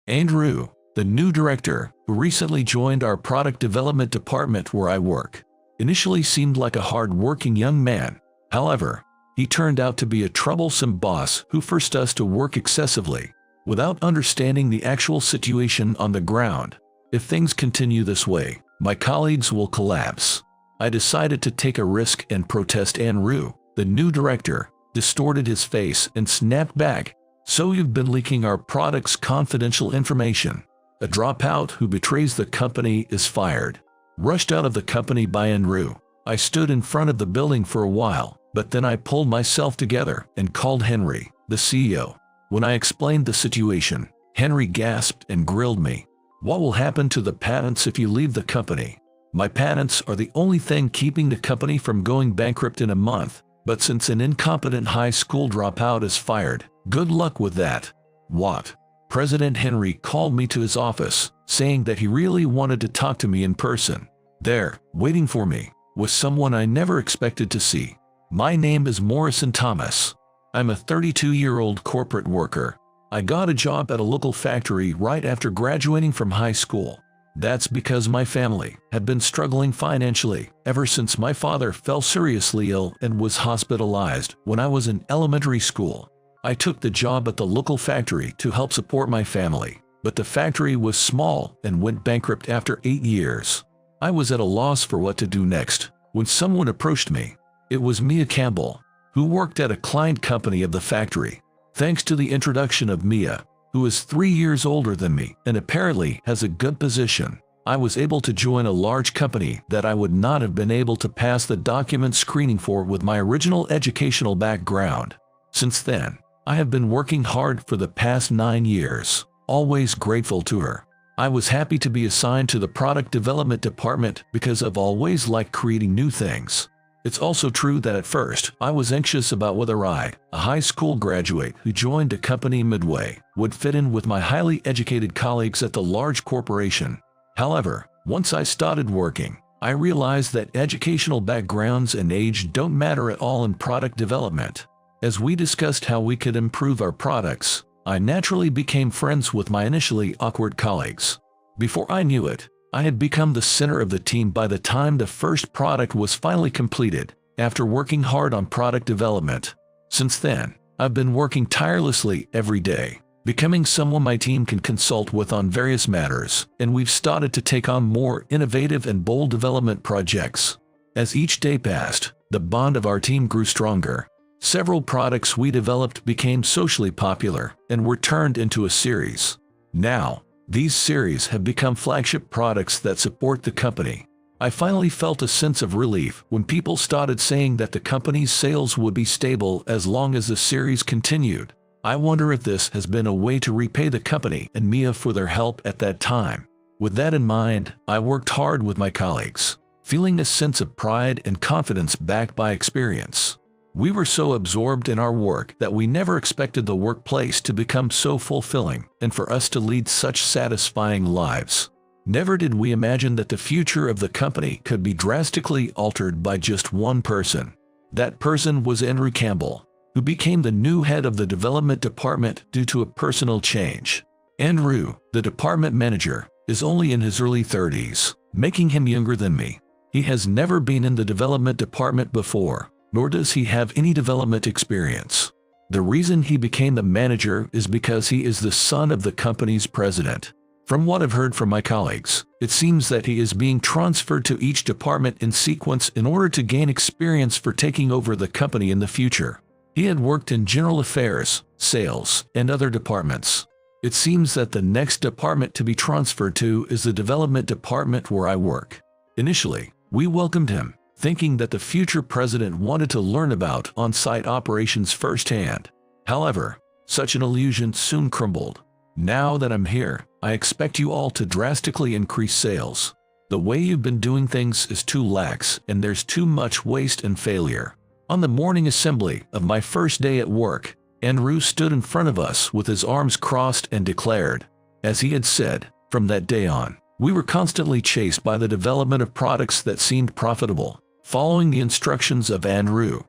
Andrew, the new director, who recently joined our product development department where I work, initially seemed like a hard-working young man. However, he turned out to be a troublesome boss who forced us to work excessively, without understanding the actual situation on the ground. If things continue this way, my colleagues will collapse. I decided to take a risk and protest. Andrew, the new director, distorted his face and snapped back. So you've been leaking our product's confidential information. A dropout who betrays the company is fired. Rushed out of the company by Andrew. I stood in front of the building for a while, but then I pulled myself together and called Henry, the CEO. When I explained the situation, Henry gasped and grilled me. What will happen to the patents if you leave the company? My patents are the only thing keeping the company from going bankrupt in a month, but since an incompetent high school dropout is fired, good luck with that. What? President Henry called me to his office, saying that he really wanted to talk to me in person. There, waiting for me, was someone I never expected to see. My name is Morrison Thomas. I'm a 32-year-old corporate worker. I got a job at a local factory right after graduating from high school. That's because my family had been struggling financially ever since my father fell seriously ill and was hospitalized when I was in elementary school. I took the job at the local factory to help support my family, but the factory was small and went bankrupt after 8 years. I was at a loss for what to do next when someone approached me. It was Mia Campbell, who worked at a client company of the factory. Thanks to the introduction of Mia, who is 3 years older than me and apparently has a good position, I was able to join a large company that I would not have been able to pass the document screening for with my original educational background. Since then, I have been working hard for the past 9 years, always grateful to her. I was happy to be assigned to the product development department because I've always liked creating new things. It's also true that at first, I was anxious about whether I, a high school graduate who joined a company midway, would fit in with my highly educated colleagues at the large corporation. However, once I started working, I realized that educational backgrounds and age don't matter at all in product development. As we discussed how we could improve our products, I naturally became friends with my initially awkward colleagues. Before I knew it, I had become the center of the team by the time the first product was finally completed, after working hard on product development. Since then, I've been working tirelessly every day, becoming someone my team can consult with on various matters, and we've started to take on more innovative and bold development projects. As each day passed, the bond of our team grew stronger. Several products we developed became socially popular and were turned into a series. Now, these series have become flagship products that support the company. I finally felt a sense of relief when people started saying that the company's sales would be stable as long as the series continued. I wonder if this has been a way to repay the company and Mia for their help at that time. With that in mind, I worked hard with my colleagues, feeling a sense of pride and confidence backed by experience. We were so absorbed in our work that we never expected the workplace to become so fulfilling and for us to lead such satisfying lives. Never did we imagine that the future of the company could be drastically altered by just one person. That person was Andrew Campbell, who became the new head of the development department due to a personal change. Andrew, the department manager, is only in his early 30s, making him younger than me. He has never been in the development department before, nor does he have any development experience. The reason he became the manager is because he is the son of the company's president. From what I've heard from my colleagues, it seems that he is being transferred to each department in sequence in order to gain experience for taking over the company in the future. He had worked in general affairs, sales, and other departments. It seems that the next department to be transferred to is the development department where I work. Initially, we welcomed him, thinking that the future president wanted to learn about on-site operations firsthand. However, such an illusion soon crumbled. Now that I'm here, I expect you all to drastically increase sales. The way you've been doing things is too lax and there's too much waste and failure. On the morning assembly of my first day at work, Andrew stood in front of us with his arms crossed and declared, as he had said, from that day on, we were constantly chased by the development of products that seemed profitable. Following the instructions of Andrew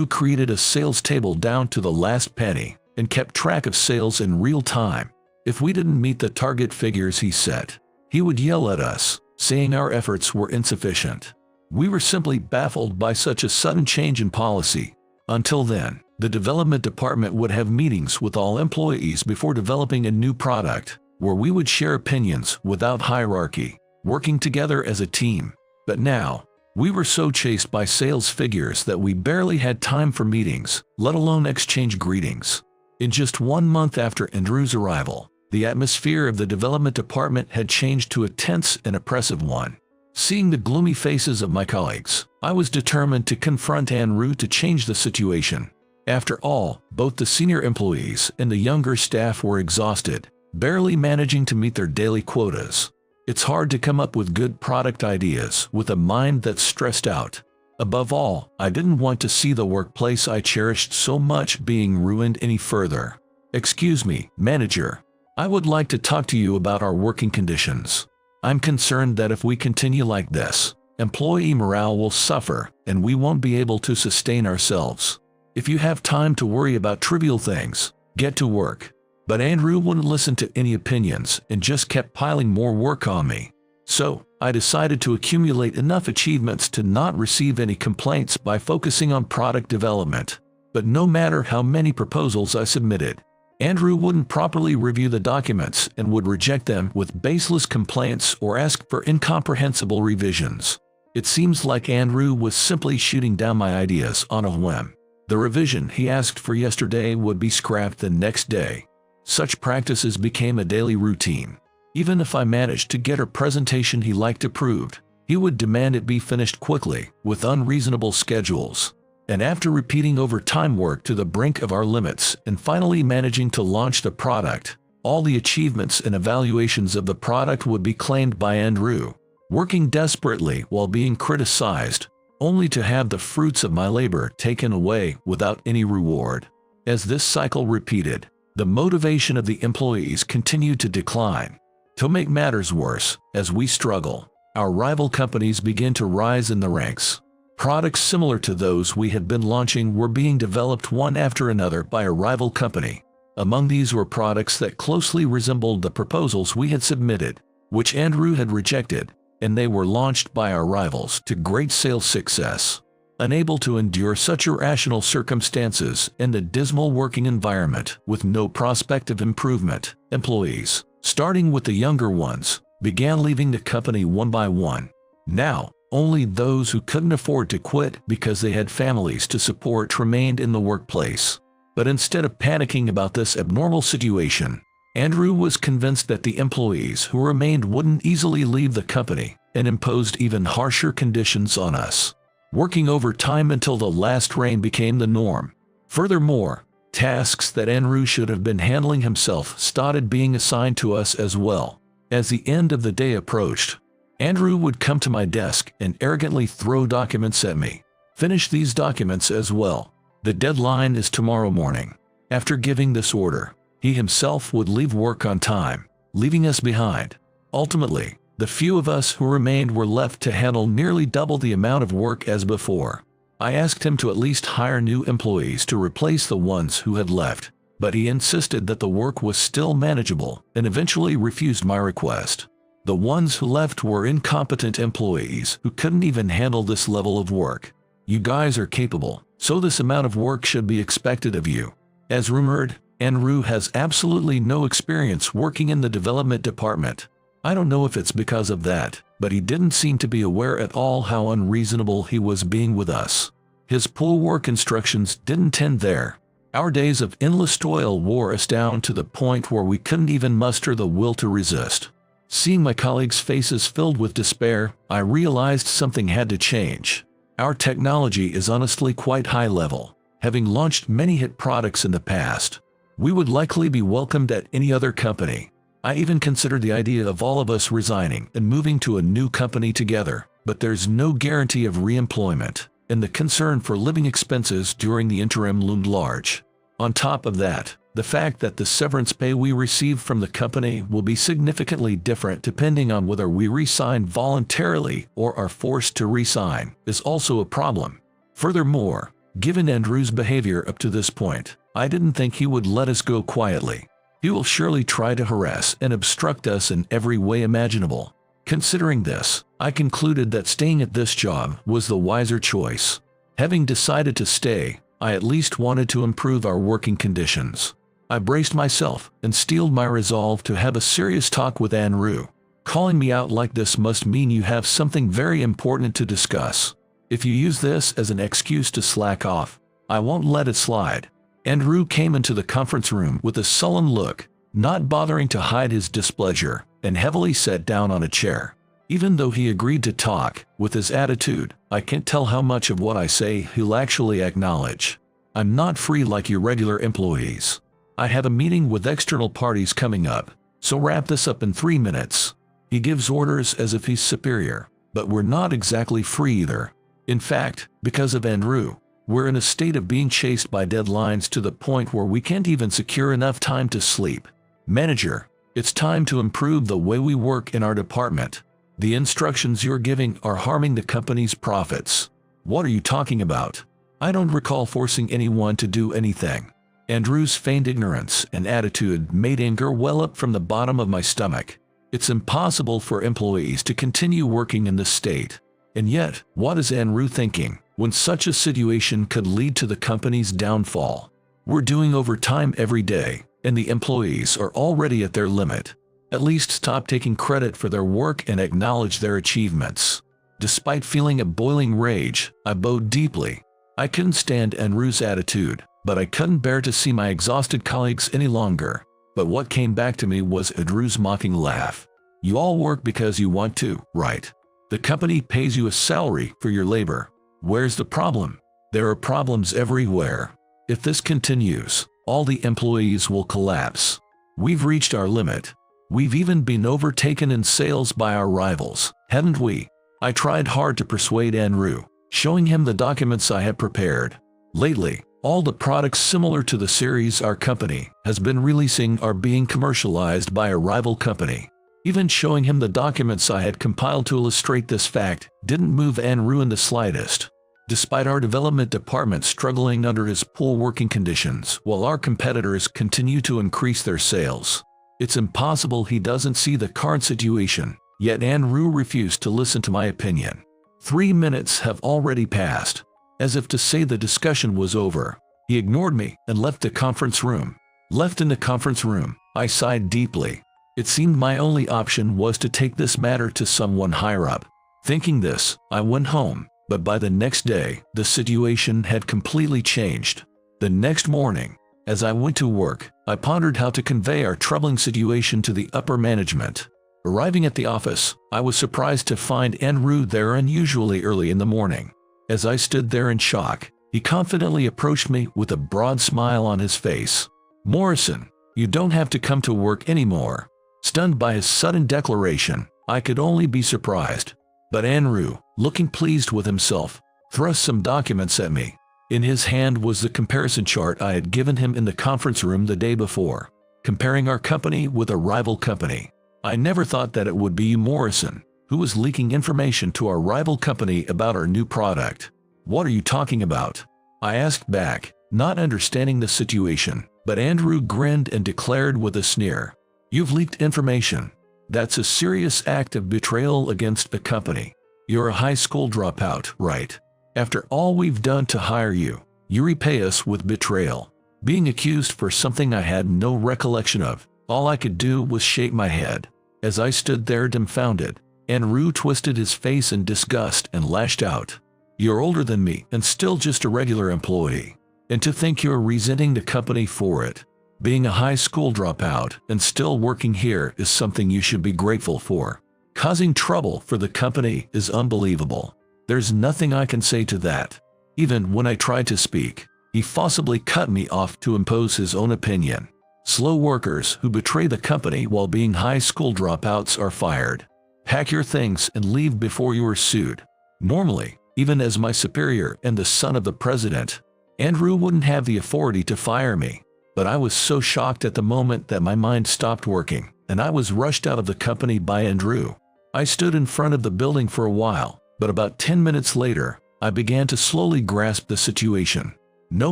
created a sales table down to the last penny and kept track of sales in real time. If we didn't meet the target figures he set, he would yell at us, saying our efforts were insufficient. We were simply baffled by such a sudden change in policy. Until then, the development department would have meetings with all employees before developing a new product, where we would share opinions without hierarchy, working together as a team. But now, we were so chased by sales figures that we barely had time for meetings, let alone exchange greetings. In just 1 month after Andrew's arrival, the atmosphere of the development department had changed to a tense and oppressive one. Seeing the gloomy faces of my colleagues, I was determined to confront Andrew to change the situation. After all, both the senior employees and the younger staff were exhausted, barely managing to meet their daily quotas. It's hard to come up with good product ideas with a mind that's stressed out. Above all, I didn't want to see the workplace I cherished so much being ruined any further. "Excuse me, manager. I would like to talk to you about our working conditions. I'm concerned that if we continue like this, employee morale will suffer and we won't be able to sustain ourselves. If you have time to worry about trivial things, get to work." But Andrew wouldn't listen to any opinions and just kept piling more work on me. So, I decided to accumulate enough achievements to not receive any complaints by focusing on product development. But no matter how many proposals I submitted, Andrew wouldn't properly review the documents and would reject them with baseless complaints or ask for incomprehensible revisions. It seems like Andrew was simply shooting down my ideas on a whim. The revision he asked for yesterday would be scrapped the next day. Such practices became a daily routine. Even if I managed to get a presentation he liked approved, he would demand it be finished quickly, with unreasonable schedules. And after repeating overtime work to the brink of our limits and finally managing to launch the product, all the achievements and evaluations of the product would be claimed by Andrew, working desperately while being criticized, only to have the fruits of my labor taken away without any reward. As this cycle repeated, the motivation of the employees continued to decline. To make matters worse, as we struggle, our rival companies begin to rise in the ranks. Products similar to those we had been launching were being developed one after another by a rival company. Among these were products that closely resembled the proposals we had submitted, which Andrew had rejected, and they were launched by our rivals to great sales success. Unable to endure such irrational circumstances and the dismal working environment with no prospect of improvement, employees, starting with the younger ones, began leaving the company one by one. Now, only those who couldn't afford to quit because they had families to support remained in the workplace. But instead of panicking about this abnormal situation, Andrew was convinced that the employees who remained wouldn't easily leave the company and imposed even harsher conditions on us, working overtime until the last rain became the norm. Furthermore, tasks that Andrew should have been handling himself started being assigned to us as well. As the end of the day approached, Andrew would come to my desk and arrogantly throw documents at me. "Finish these documents as well. The deadline is tomorrow morning." After giving this order, he himself would leave work on time, leaving us behind. Ultimately, the few of us who remained were left to handle nearly double the amount of work as before. I asked him to at least hire new employees to replace the ones who had left, but he insisted that the work was still manageable and eventually refused my request. The ones who left were incompetent employees who couldn't even handle this level of work. "You guys are capable, so this amount of work should be expected of you." As rumored, Andrew has absolutely no experience working in the development department. I don't know if it's because of that, but he didn't seem to be aware at all how unreasonable he was being with us. His poor work instructions didn't end there. Our days of endless toil wore us down to the point where we couldn't even muster the will to resist. Seeing my colleagues' faces filled with despair, I realized something had to change. Our technology is honestly quite high level, having launched many hit products in the past. We would likely be welcomed at any other company. I even considered the idea of all of us resigning and moving to a new company together, but there's no guarantee of re-employment, and the concern for living expenses during the interim loomed large. On top of that, the fact that the severance pay we receive from the company will be significantly different depending on whether we resign voluntarily or are forced to resign is also a problem. Furthermore, given Andrew's behavior up to this point, I didn't think he would let us go quietly. He will surely try to harass and obstruct us in every way imaginable. Considering this, I concluded that staying at this job was the wiser choice. Having decided to stay, I at least wanted to improve our working conditions. I braced myself and steeled my resolve to have a serious talk with Andrew. Calling me out like this must mean you have something very important to discuss. If you use this as an excuse to slack off, I won't let it slide. Andrew came into the conference room with a sullen look, not bothering to hide his displeasure, and heavily sat down on a chair. Even though he agreed to talk, with his attitude, I can't tell how much of what I say he'll actually acknowledge. I'm not free like your regular employees. I have a meeting with external parties coming up, so wrap this up in 3 minutes. He gives orders as if he's superior, but we're not exactly free either. In fact, because of Andrew, we're in a state of being chased by deadlines to the point where we can't even secure enough time to sleep. Manager, it's time to improve the way we work in our department. The instructions you're giving are harming the company's profits. What are you talking about? I don't recall forcing anyone to do anything. Andrew's feigned ignorance and attitude made anger well up from the bottom of my stomach. It's impossible for employees to continue working in this state. And yet, what is Andrew thinking when such a situation could lead to the company's downfall? We're doing overtime every day, and the employees are already at their limit. At least stop taking credit for their work and acknowledge their achievements. Despite feeling a boiling rage, I bowed deeply. I couldn't stand Andrew's attitude, but I couldn't bear to see my exhausted colleagues any longer. But what came back to me was Andrew's mocking laugh. You all work because you want to, right? The company pays you a salary for your labor. Where's the problem? There are problems everywhere. If this continues, all the employees will collapse. We've reached our limit. We've even been overtaken in sales by our rivals, haven't we? I tried hard to persuade Andrew, showing him the documents I had prepared. Lately, all the products similar to the series our company has been releasing are being commercialized by a rival company. Even showing him the documents I had compiled to illustrate this fact didn't move Andrew in the slightest. Despite our development department struggling under his poor working conditions while our competitors continue to increase their sales, it's impossible he doesn't see the current situation, yet Andrew refused to listen to my opinion. 3 minutes have already passed. As if to say the discussion was over, he ignored me and left the conference room. Left in the conference room, I sighed deeply. It seemed my only option was to take this matter to someone higher up. Thinking this, I went home, but by the next day, the situation had completely changed. The next morning, as I went to work, I pondered how to convey our troubling situation to the upper management. Arriving at the office, I was surprised to find Andrew there unusually early in the morning. As I stood there in shock, he confidently approached me with a broad smile on his face. Morrison, you don't have to come to work anymore. Stunned by his sudden declaration, I could only be surprised. But Andrew, looking pleased with himself, thrust some documents at me. In his hand was the comparison chart I had given him in the conference room the day before, comparing our company with a rival company. I never thought that it would be you, Morrison, who was leaking information to our rival company about our new product. What are you talking about? I asked back, not understanding the situation, but Andrew grinned and declared with a sneer, "You've leaked information. That's a serious act of betrayal against the company. You're a high school dropout, right? After all we've done to hire you, you repay us with betrayal." Being accused for something I had no recollection of, all I could do was shake my head. As I stood there dumbfounded, Andrew twisted his face in disgust and lashed out. "You're older than me and still just a regular employee. And to think you're resenting the company for it. Being a high school dropout and still working here is something you should be grateful for. Causing trouble for the company is unbelievable. There's nothing I can say to that." Even when I tried to speak, he forcibly cut me off to impose his own opinion. "Slow workers who betray the company while being high school dropouts are fired. Pack your things and leave before you are sued." Normally, even as my superior and the son of the president, Andrew wouldn't have the authority to fire me. But I was so shocked at the moment that my mind stopped working, and I was rushed out of the company by Andrew. I stood in front of the building for a while, but about 10 minutes later, I began to slowly grasp the situation. No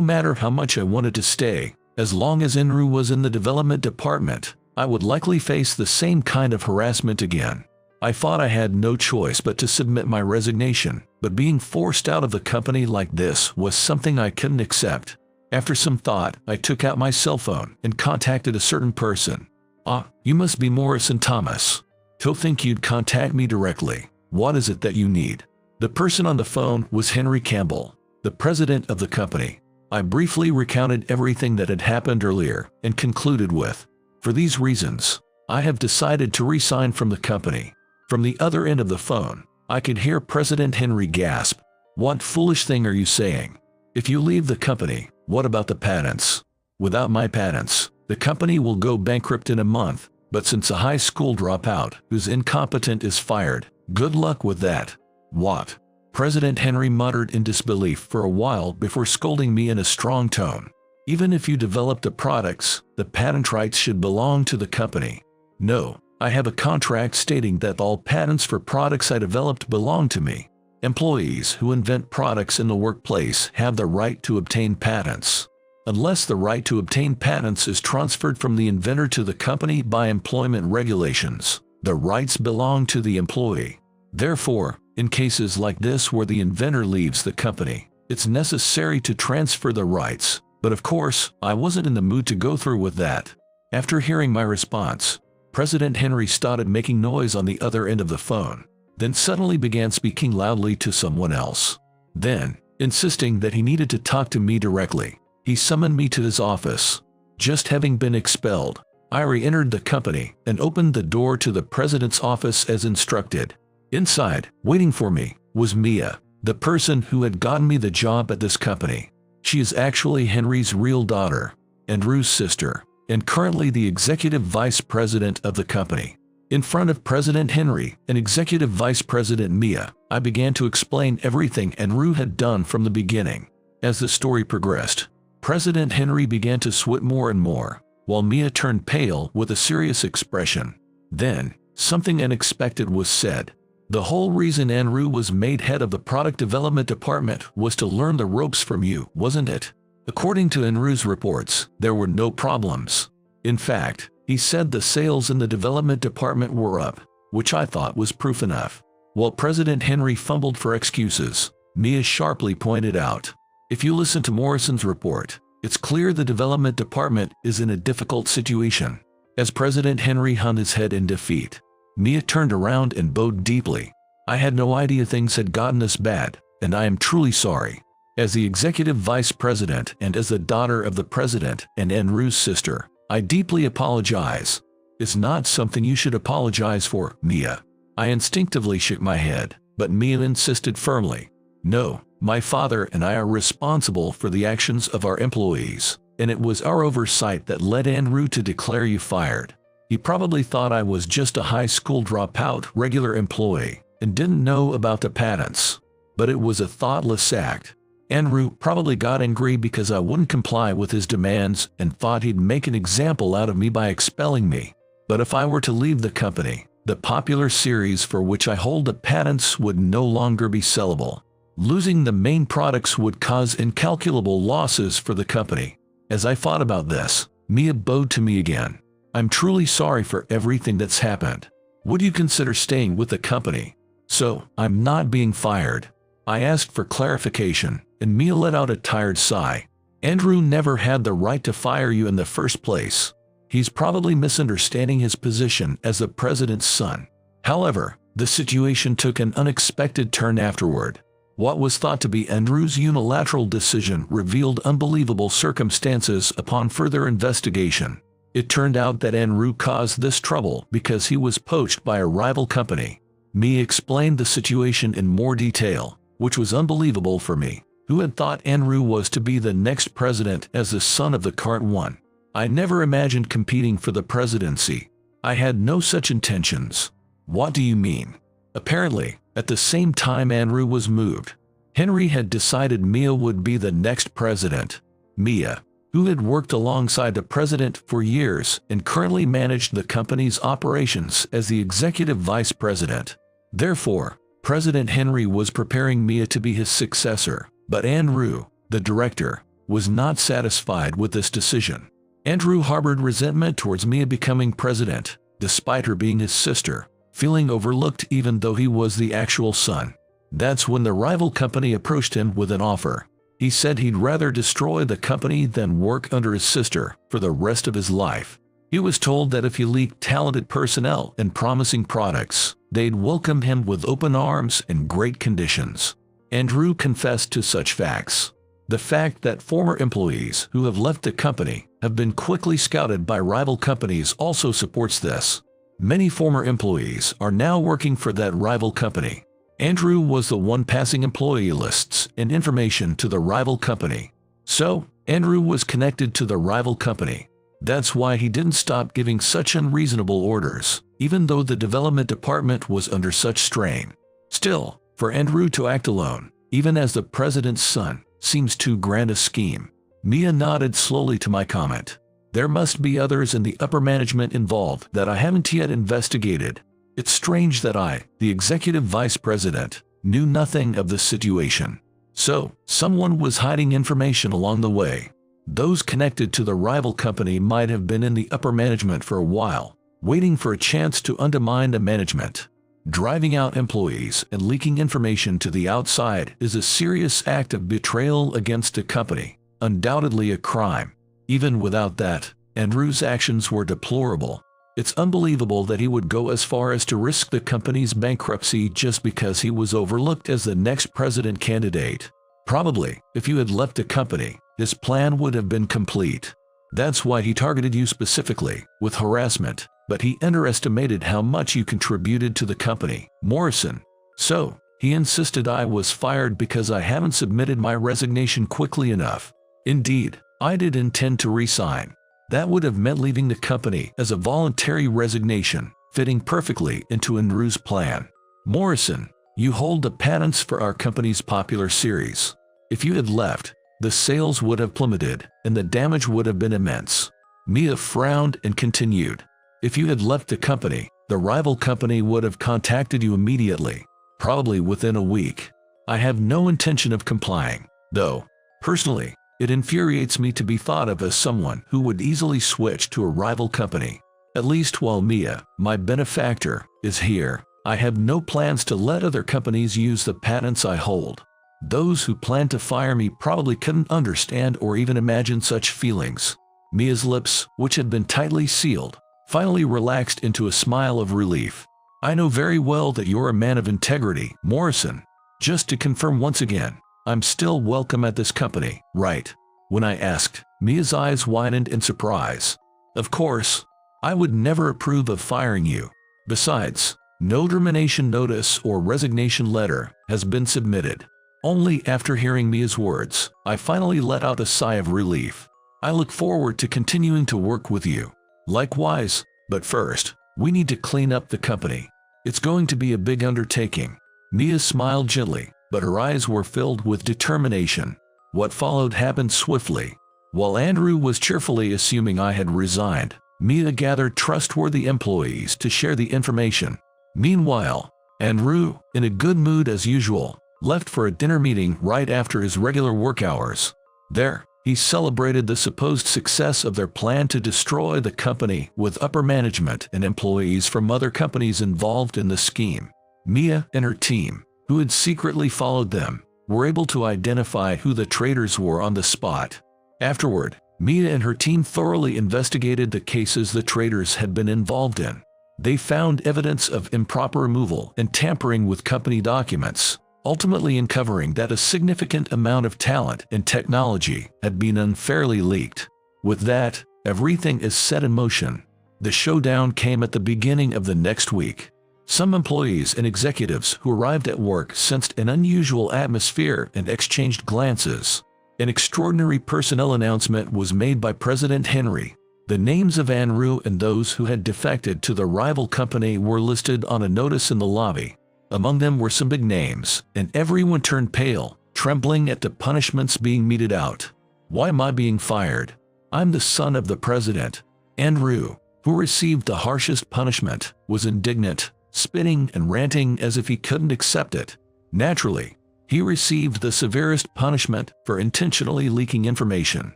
matter how much I wanted to stay, As long as Enru was in the development department, I would likely face the same kind of harassment again. I thought I had no choice but to submit my resignation, but being forced out of the company like this was something I couldn't accept. After some thought, I took out my cell phone and contacted a certain person. "Ah, you must be Morrison Thomas. To think you'd contact me directly. What is it that you need?" The person on the phone was Henry Campbell, the president of the company. I briefly recounted everything that had happened earlier and concluded with, "For these reasons, I have decided to resign from the company." From the other end of the phone, I could hear President Henry gasp, "What foolish thing are you saying? If you leave the company, what about the patents? Without my patents, the company will go bankrupt in a month, but since a high school dropout who's incompetent is fired, good luck with that." "What?" President Henry muttered in disbelief for a while before scolding me in a strong tone. "Even if you develop the products, the patent rights should belong to the company." "No, I have a contract stating that all patents for products I developed belong to me. Employees who invent products in the workplace have the right to obtain patents. Unless the right to obtain patents is transferred from the inventor to the company by employment regulations, the rights belong to the employee. Therefore, in cases like this where the inventor leaves the company, it's necessary to transfer the rights. But of course, I wasn't in the mood to go through with that." After hearing my response, President Henry started making noise on the other end of the phone, then suddenly began speaking loudly to someone else. Then, insisting that he needed to talk to me directly, he summoned me to his office. Just having been expelled, I re-entered the company and opened the door to the president's office as instructed. Inside, waiting for me, was Mia, the person who had gotten me the job at this company. She is actually Henry's real daughter, Andrew's sister, and currently the executive vice president of the company. In front of President Henry and executive vice president Mia, I began to explain everything Andrew had done from the beginning. As the story progressed, President Henry began to sweat more and more, while Mia turned pale with a serious expression. Then, something unexpected was said. "The whole reason Andrew was made head of the product development department was to learn the ropes from you, wasn't it?" According to Andrew's reports, there were no problems. In fact, he said the sales in the development department were up, which I thought was proof enough. While President Henry fumbled for excuses, Mia sharply pointed out, "If you listen to Morrison's report, it's clear the development department is in a difficult situation." As President Henry hung his head in defeat, Mia turned around and bowed deeply. "I had no idea things had gotten this bad, and I am truly sorry. As the executive vice president and as the daughter of the president and Andrew's sister, I deeply apologize." "It's not something you should apologize for, Mia." I instinctively shook my head, but Mia insisted firmly, "No, my father and I are responsible for the actions of our employees, and it was our oversight that led Andrew to declare you fired. He probably thought I was just a high school dropout regular employee and didn't know about the patents. But it was a thoughtless act. Andrew probably got angry because I wouldn't comply with his demands and thought he'd make an example out of me by expelling me. But if I were to leave the company, the popular series for which I hold the patents would no longer be sellable. Losing the main products would cause incalculable losses for the company." As I thought about this, Mia bowed to me again. "I'm truly sorry for everything that's happened. Would you consider staying with the company? So, I'm not being fired?" I asked for clarification, and Mia let out a tired sigh. "Andrew never had the right to fire you in the first place. He's probably misunderstanding his position as the president's son. However, the situation took an unexpected turn afterward. What was thought to be Andrew's unilateral decision revealed unbelievable circumstances upon further investigation. It turned out that Andrew caused this trouble because he was poached by a rival company." Mia explained the situation in more detail, which was unbelievable for me, who had thought Andrew was to be the next president as the son of the current one. I never imagined competing for the presidency. I had no such intentions. "What do you mean?" Apparently, at the same time Andrew was moved, Henry had decided Mia would be the next president. Mia, who had worked alongside the president for years and currently managed the company's operations as the executive vice president. Therefore, President Henry was preparing Mia to be his successor, but Andrew, the director, was not satisfied with this decision. Andrew harbored resentment towards Mia becoming president, despite her being his sister, feeling overlooked even though he was the actual son. That's when the rival company approached him with an offer. He said he'd rather destroy the company than work under his sister for the rest of his life. He was told that if he leaked talented personnel and promising products, they'd welcome him with open arms and great conditions. Andrew confessed to such facts. The fact that former employees who have left the company have been quickly scouted by rival companies also supports this. Many former employees are now working for that rival company. Andrew was the one passing employee lists and information to the rival company. So, Andrew was connected to the rival company. That's why he didn't stop giving such unreasonable orders, even though the development department was under such strain. Still, for Andrew to act alone, even as the president's son, seems too grand a scheme. Mia nodded slowly to my comment. There must be others in the upper management involved that I haven't yet investigated. It's strange that I, the executive vice president, knew nothing of the situation. So, someone was hiding information along the way. Those connected to the rival company might have been in the upper management for a while, waiting for a chance to undermine the management. Driving out employees and leaking information to the outside is a serious act of betrayal against the company, undoubtedly a crime. Even without that, Andrew's actions were deplorable. It's unbelievable that he would go as far as to risk the company's bankruptcy just because he was overlooked as the next president candidate. Probably, if you had left the company, his plan would have been complete. That's why he targeted you specifically, with harassment, but he underestimated how much you contributed to the company, Morrison. So, he insisted I was fired because I haven't submitted my resignation quickly enough. Indeed, I did intend to resign. That would have meant leaving the company as a voluntary resignation, fitting perfectly into Andrew's plan. Morrison, you hold the patents for our company's popular series. If you had left, the sales would have plummeted, and the damage would have been immense. Mia frowned and continued. If you had left the company, the rival company would have contacted you immediately, probably within a week. I have no intention of complying, though. Personally, it infuriates me to be thought of as someone who would easily switch to a rival company. At least while Mia, my benefactor, is here, I have no plans to let other companies use the patents I hold. Those who plan to fire me probably couldn't understand or even imagine such feelings. Mia's lips, which had been tightly sealed, finally relaxed into a smile of relief. I know very well that you're a man of integrity, Morrison. Just to confirm once again, I'm still welcome at this company, right? When I asked, Mia's eyes widened in surprise. Of course, I would never approve of firing you. Besides, no termination notice or resignation letter has been submitted. Only after hearing Mia's words, I finally let out a sigh of relief. I look forward to continuing to work with you. Likewise, but first, we need to clean up the company. It's going to be a big undertaking. Mia smiled gently, but her eyes were filled with determination. What followed happened swiftly. While Andrew was cheerfully assuming I had resigned, Mia gathered trustworthy employees to share the information. Meanwhile, Andrew, in a good mood as usual, left for a dinner meeting right after his regular work hours. There, he celebrated the supposed success of their plan to destroy the company with upper management and employees from other companies involved in the scheme. Mia and her team, who had secretly followed them, were able to identify who the traitors were on the spot. Afterward, Mia and her team thoroughly investigated the cases the traitors had been involved in. They found evidence of improper removal and tampering with company documents, ultimately uncovering that a significant amount of talent and technology had been unfairly leaked. With that, everything is set in motion. The showdown came at the beginning of the next week. Some employees and executives who arrived at work sensed an unusual atmosphere and exchanged glances. An extraordinary personnel announcement was made by President Henry. The names of Andrew and those who had defected to the rival company were listed on a notice in the lobby. Among them were some big names, and everyone turned pale, trembling at the punishments being meted out. Why am I being fired? I'm the son of the president. Andrew, who received the harshest punishment, was indignant, spitting and ranting as if he couldn't accept it. Naturally, He received the severest punishment for intentionally leaking information.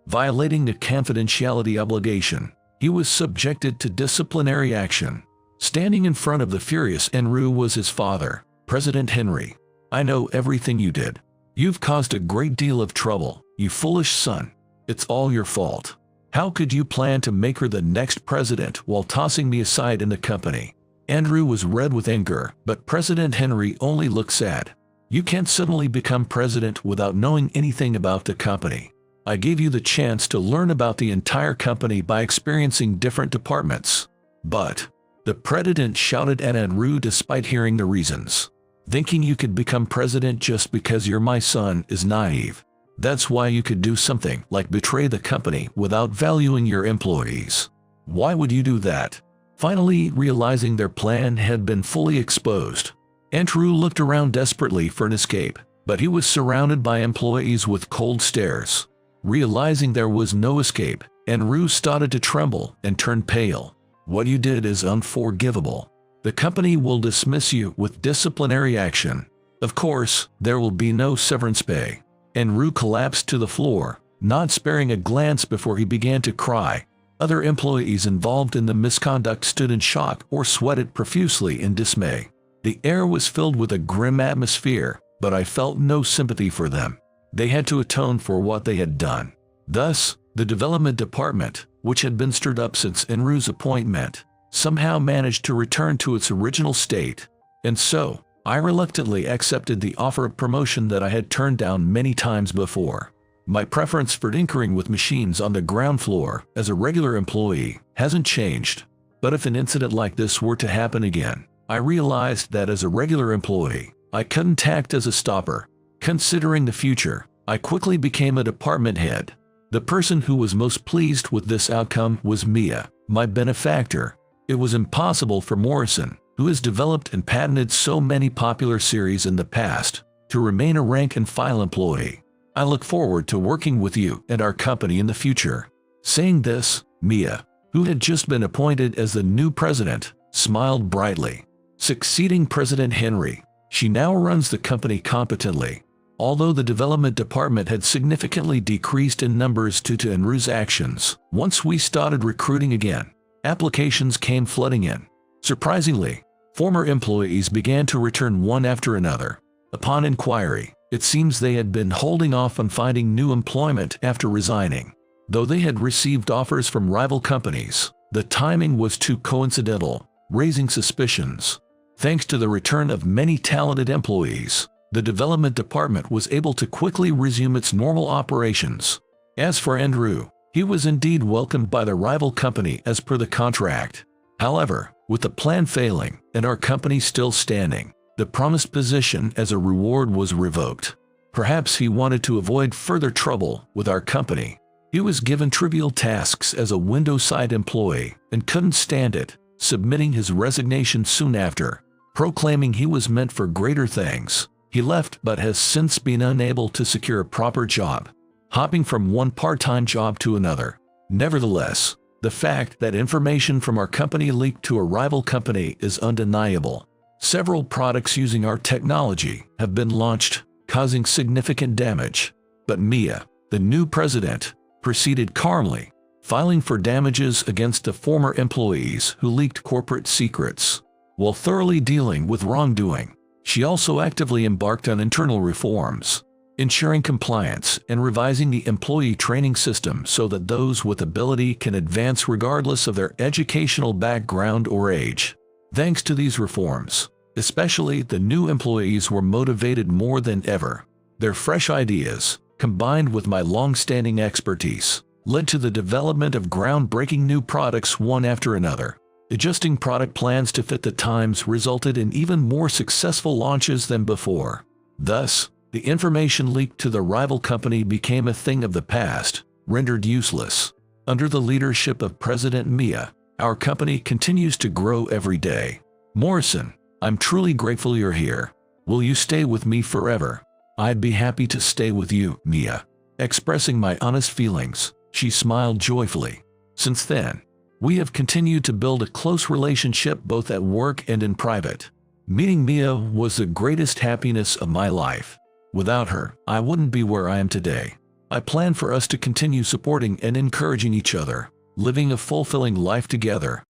Violating the confidentiality obligation, he was subjected to disciplinary action. Standing in front of the furious Enru was his father, President Henry. "I know everything you did. You've caused a great deal of trouble, you foolish son. It's all your fault. How could you plan to make her the next president while tossing me aside in the company?" Andrew was red with anger, but President Henry only looked sad. "You can't suddenly become president without knowing anything about the company. I gave you the chance to learn about the entire company by experiencing different departments." But the president shouted at Andrew despite hearing the reasons. "Thinking you could become president just because you're my son is naive. That's why you could do something like betray the company without valuing your employees. Why would you do that?" Finally, realizing their plan had been fully exposed, Andrew looked around desperately for an escape, but he was surrounded by employees with cold stares. Realizing there was no escape, Andrew started to tremble and turn pale. "What you did is unforgivable. The company will dismiss you with disciplinary action. Of course, there will be no severance pay." Andrew collapsed to the floor, not sparing a glance before he began to cry. Other employees involved in the misconduct stood in shock or sweated profusely in dismay. The air was filled with a grim atmosphere, but I felt no sympathy for them. They had to atone for what they had done. Thus, the development department, which had been stirred up since Enru's appointment, somehow managed to return to its original state. And so, I reluctantly accepted the offer of promotion that I had turned down many times before. My preference for tinkering with machines on the ground floor as a regular employee hasn't changed. But if an incident like this were to happen again, I realized that as a regular employee, I couldn't act as a stopper. Considering the future, I quickly became a department head. The person who was most pleased with this outcome was Mia, my benefactor. It was impossible for Morrison, who has developed and patented so many popular series in the past, to remain a rank-and-file employee. "I look forward to working with you and our company in the future." Saying this, Mia, who had just been appointed as the new president, smiled brightly. Succeeding President Henry, she now runs the company competently. Although the development department had significantly decreased in numbers due to Enru's actions, once we started recruiting again, applications came flooding in. Surprisingly, former employees began to return one after another. Upon inquiry, it seems they had been holding off on finding new employment after resigning. Though they had received offers from rival companies, the timing was too coincidental, raising suspicions. Thanks to the return of many talented employees, the development department was able to quickly resume its normal operations. As for Andrew, he was indeed welcomed by the rival company as per the contract. However, with the plan failing and our company still standing, the promised position as a reward was revoked. Perhaps he wanted to avoid further trouble with our company. He was given trivial tasks as a window-side employee and couldn't stand it, submitting his resignation soon after, proclaiming he was meant for greater things. He left but has since been unable to secure a proper job, hopping from one part-time job to another. Nevertheless, the fact that information from our company leaked to a rival company is undeniable. Several products using our technology have been launched, causing significant damage. But Mia, the new president, proceeded calmly, filing for damages against the former employees who leaked corporate secrets. While thoroughly dealing with wrongdoing, she also actively embarked on internal reforms, ensuring compliance and revising the employee training system so that those with ability can advance regardless of their educational background or age. Thanks to these reforms, especially the new employees were motivated more than ever. Their fresh ideas, combined with my long-standing expertise, led to the development of groundbreaking new products one after another. Adjusting product plans to fit the times resulted in even more successful launches than before. Thus, the information leaked to the rival company became a thing of the past, rendered useless. Under the leadership of President Mia, our company continues to grow every day. Morrison, I'm truly grateful you're here. Will you stay with me forever? I'd be happy to stay with you, Mia. Expressing my honest feelings, she smiled joyfully. Since then, we have continued to build a close relationship both at work and in private. Meeting Mia was the greatest happiness of my life. Without her, I wouldn't be where I am today. I plan for us to continue supporting and encouraging each other, living a fulfilling life together.